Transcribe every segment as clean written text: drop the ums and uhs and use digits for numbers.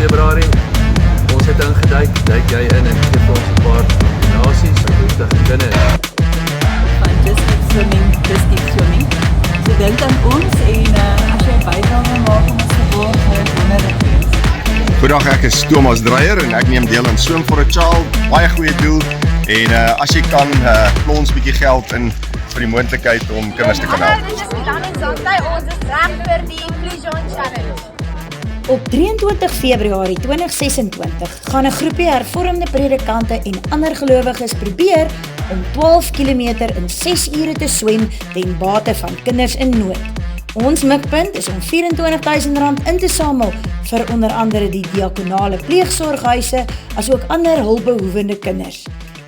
Februarie. Ons het ingeduik, duik jy in en gee vir ons 'n paar donasies vir behoeftige kinders. Van Just Keep Swimming, Just Keep Swimming. So dink aan ons en as jy 'n bydrae maak om ons te borg, het wonderlik wees. Goedendag, ek is Thomas Dreyer en ek neem deel aan Swim for a Child, baie goeie doel en as jy kan, plons bietjie geld in vir die moontlikheid om kinders te kan help. Dit is Milan en Zantay, ons is reg vir die Blue John Challenge. Op 23 Februarie 2026 gaan 'n groepie hervormde predikante en ander gelowiges probeer om 12 km in 6 ure te swem ten bate van kinders in nood. Ons mikpunt is om R24.000 in te samel vir onder andere die diakonale pleegsorghuise asook ander hulpbehoevende kinders.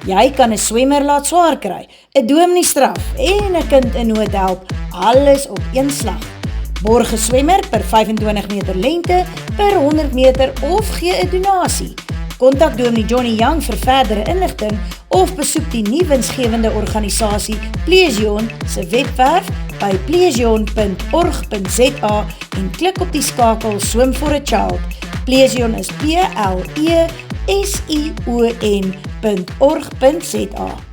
Jy kan 'n swemmer laat swaar kry, 'n dominee straf en 'n kind in nood help, alles op een slag. Borg 'n swemmer per 25 meter lengte per 100 meter of gee 'n donasie. Kontak Dominee Johnny Young vir verdere inligting of besoek die nuwe winsgewende organisasie Plesion se webwerf by plesion.org.za en klik op die skakel Swim for a Child. Plesion is plesion.org.za.